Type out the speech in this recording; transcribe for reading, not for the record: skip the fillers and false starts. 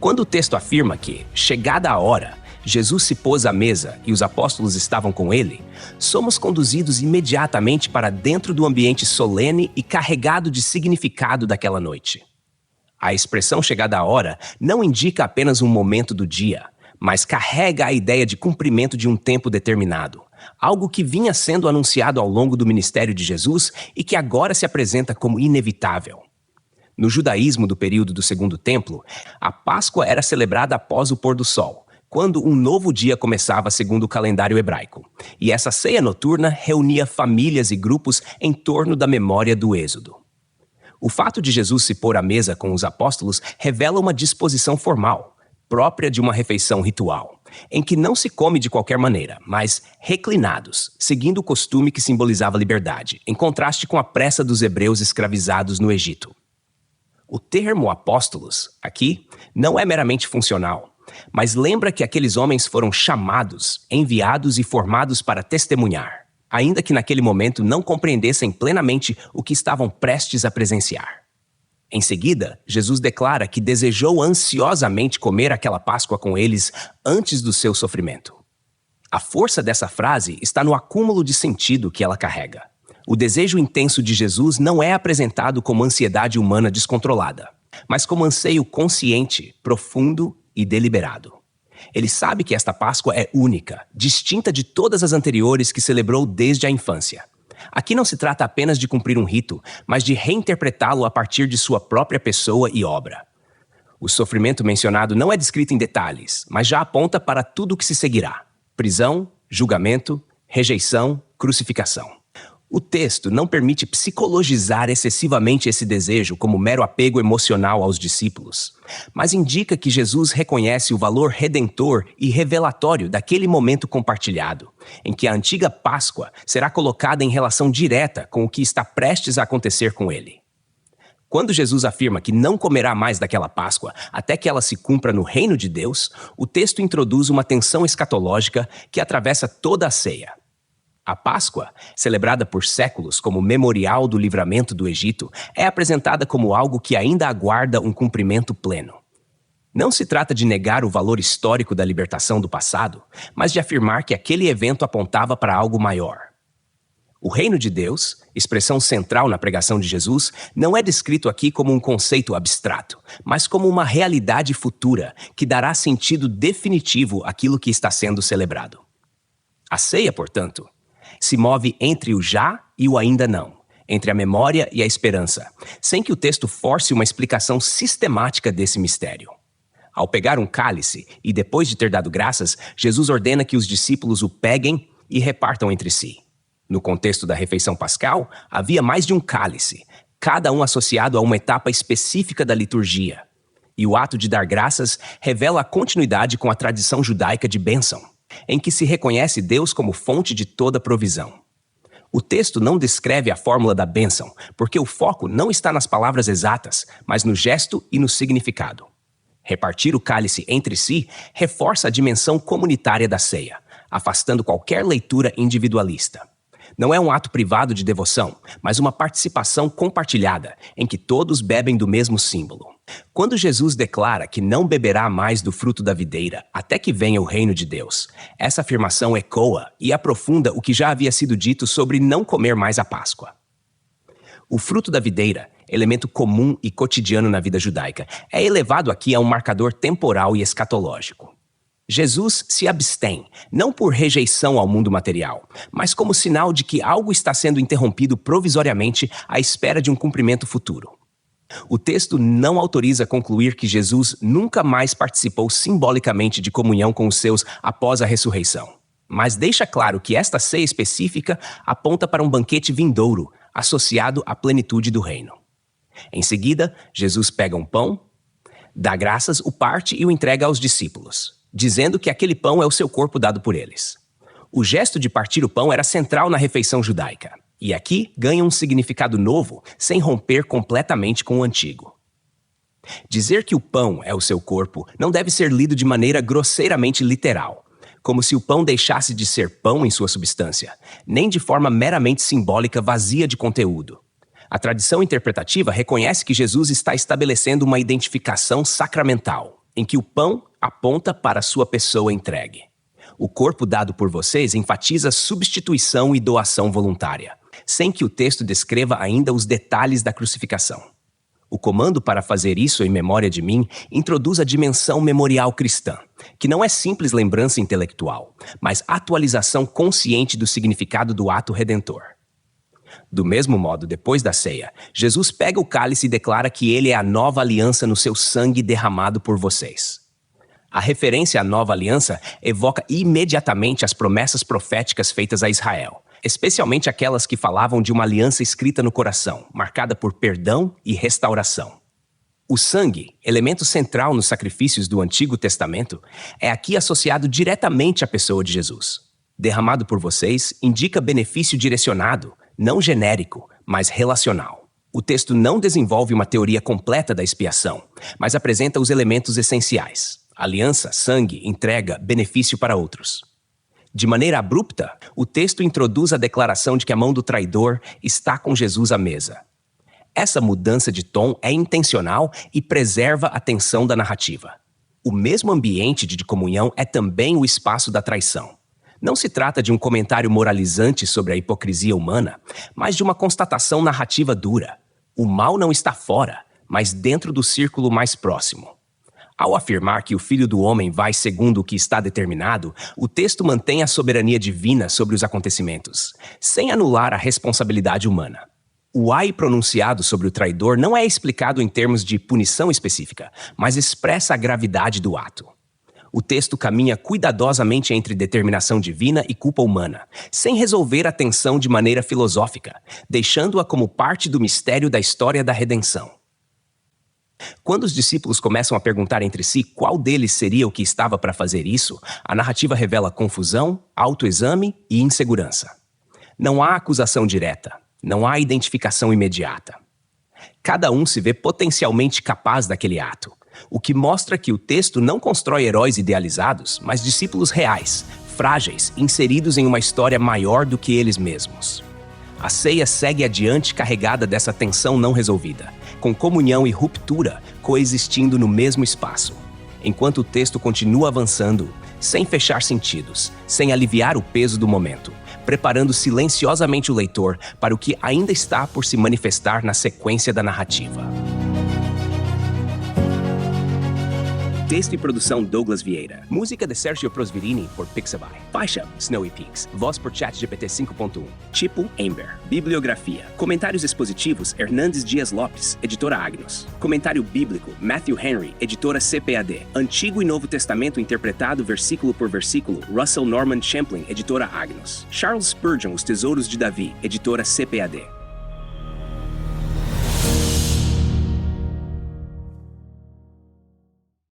Quando o texto afirma que, chegada a hora, Jesus se pôs à mesa e os apóstolos estavam com ele, somos conduzidos imediatamente para dentro do ambiente solene e carregado de significado daquela noite. A expressão chegada a hora não indica apenas um momento do dia, mas carrega a ideia de cumprimento de um tempo determinado, algo que vinha sendo anunciado ao longo do ministério de Jesus e que agora se apresenta como inevitável. No judaísmo do período do Segundo Templo, a Páscoa era celebrada após o pôr do sol, quando um novo dia começava segundo o calendário hebraico. E essa ceia noturna reunia famílias e grupos em torno da memória do Êxodo. O fato de Jesus se pôr à mesa com os apóstolos revela uma disposição formal, própria de uma refeição ritual, em que não se come de qualquer maneira, mas reclinados, seguindo o costume que simbolizava liberdade, em contraste com a pressa dos hebreus escravizados no Egito. O termo apóstolos, aqui, não é meramente funcional, mas lembra que aqueles homens foram chamados, enviados e formados para testemunhar, ainda que naquele momento não compreendessem plenamente o que estavam prestes a presenciar. Em seguida, Jesus declara que desejou ansiosamente comer aquela Páscoa com eles antes do seu sofrimento. A força dessa frase está no acúmulo de sentido que ela carrega. O desejo intenso de Jesus não é apresentado como ansiedade humana descontrolada, mas como anseio consciente, profundo e deliberado. Ele sabe que esta Páscoa é única, distinta de todas as anteriores que celebrou desde a infância. Aqui não se trata apenas de cumprir um rito, mas de reinterpretá-lo a partir de sua própria pessoa e obra. O sofrimento mencionado não é descrito em detalhes, mas já aponta para tudo o que se seguirá: prisão, julgamento, rejeição, crucificação. O texto não permite psicologizar excessivamente esse desejo como mero apego emocional aos discípulos, mas indica que Jesus reconhece o valor redentor e revelatório daquele momento compartilhado, em que a antiga Páscoa será colocada em relação direta com o que está prestes a acontecer com ele. Quando Jesus afirma que não comerá mais daquela Páscoa até que ela se cumpra no reino de Deus, o texto introduz uma tensão escatológica que atravessa toda a ceia. A Páscoa, celebrada por séculos como memorial do livramento do Egito, é apresentada como algo que ainda aguarda um cumprimento pleno. Não se trata de negar o valor histórico da libertação do passado, mas de afirmar que aquele evento apontava para algo maior. O reino de Deus, expressão central na pregação de Jesus, não é descrito aqui como um conceito abstrato, mas como uma realidade futura que dará sentido definitivo àquilo que está sendo celebrado. A ceia, portanto, se move entre o já e o ainda não, entre a memória e a esperança, sem que o texto force uma explicação sistemática desse mistério. Ao pegar um cálice e depois de ter dado graças, Jesus ordena que os discípulos o peguem e repartam entre si. No contexto da refeição pascal, havia mais de um cálice, cada um associado a uma etapa específica da liturgia. E o ato de dar graças revela a continuidade com a tradição judaica de bênção, em que se reconhece Deus como fonte de toda provisão. O texto não descreve a fórmula da bênção, porque o foco não está nas palavras exatas, mas no gesto e no significado. Repartir o cálice entre si reforça a dimensão comunitária da ceia, afastando qualquer leitura individualista. Não é um ato privado de devoção, mas uma participação compartilhada, em que todos bebem do mesmo símbolo. Quando Jesus declara que não beberá mais do fruto da videira até que venha o reino de Deus, essa afirmação ecoa e aprofunda o que já havia sido dito sobre não comer mais a Páscoa. O fruto da videira, elemento comum e cotidiano na vida judaica, é elevado aqui a um marcador temporal e escatológico. Jesus se abstém, não por rejeição ao mundo material, mas como sinal de que algo está sendo interrompido provisoriamente à espera de um cumprimento futuro. O texto não autoriza concluir que Jesus nunca mais participou simbolicamente de comunhão com os seus após a ressurreição, mas deixa claro que esta ceia específica aponta para um banquete vindouro, associado à plenitude do reino. Em seguida, Jesus pega um pão, dá graças, o parte e o entrega aos discípulos, dizendo que aquele pão é o seu corpo dado por eles. O gesto de partir o pão era central na refeição judaica, e aqui ganha um significado novo, sem romper completamente com o antigo. Dizer que o pão é o seu corpo não deve ser lido de maneira grosseiramente literal, como se o pão deixasse de ser pão em sua substância, nem de forma meramente simbólica vazia de conteúdo. A tradição interpretativa reconhece que Jesus está estabelecendo uma identificação sacramental. em que o pão aponta para a sua pessoa entregue. O corpo dado por vocês enfatiza substituição e doação voluntária, sem que o texto descreva ainda os detalhes da crucificação. O comando para fazer isso em memória de mim introduz a dimensão memorial cristã, que não é simples lembrança intelectual, mas atualização consciente do significado do ato redentor. Do mesmo modo, depois da ceia, Jesus pega o cálice e declara que ele é a nova aliança no seu sangue derramado por vocês. A referência à nova aliança evoca imediatamente as promessas proféticas feitas a Israel, especialmente aquelas que falavam de uma aliança escrita no coração, marcada por perdão e restauração. O sangue, elemento central nos sacrifícios do Antigo Testamento, é aqui associado diretamente à pessoa de Jesus. Derramado por vocês indica benefício direcionado, não genérico, mas relacional. O texto não desenvolve uma teoria completa da expiação, mas apresenta os elementos essenciais: aliança, sangue, entrega, benefício para outros. De maneira abrupta, o texto introduz a declaração de que a mão do traidor está com Jesus à mesa. Essa mudança de tom é intencional e preserva a tensão da narrativa. O mesmo ambiente de comunhão é também o espaço da traição. Não se trata de um comentário moralizante sobre a hipocrisia humana, mas de uma constatação narrativa dura. O mal não está fora, mas dentro do círculo mais próximo. Ao afirmar que o Filho do Homem vai segundo o que está determinado, o texto mantém a soberania divina sobre os acontecimentos, sem anular a responsabilidade humana. O ai pronunciado sobre o traidor não é explicado em termos de punição específica, mas expressa a gravidade do ato. O texto caminha cuidadosamente entre determinação divina e culpa humana, sem resolver a tensão de maneira filosófica, deixando-a como parte do mistério da história da redenção. Quando os discípulos começam a perguntar entre si qual deles seria o que estava para fazer isso, a narrativa revela confusão, autoexame e insegurança. Não há acusação direta, não há identificação imediata. Cada um se vê potencialmente capaz daquele ato, o que mostra que o texto não constrói heróis idealizados, mas discípulos reais, frágeis, inseridos em uma história maior do que eles mesmos. A ceia segue adiante carregada dessa tensão não resolvida, com comunhão e ruptura coexistindo no mesmo espaço, enquanto o texto continua avançando, sem fechar sentidos, sem aliviar o peso do momento, preparando silenciosamente o leitor para o que ainda está por se manifestar na sequência da narrativa. Texto e produção Douglas Vieira. Música de Sergio Prosverini por Pixabay. Faixa Snowy Peaks. Voz por ChatGPT 5.1. Tipo Ember. Bibliografia. Comentários expositivos Hernandes Dias Lopes, editora Agnos. Comentário bíblico Matthew Henry, editora CPAD. Antigo e Novo Testamento interpretado versículo por versículo Russell Norman Champlin, editora Agnos. Charles Spurgeon, Os Tesouros de Davi, editora CPAD.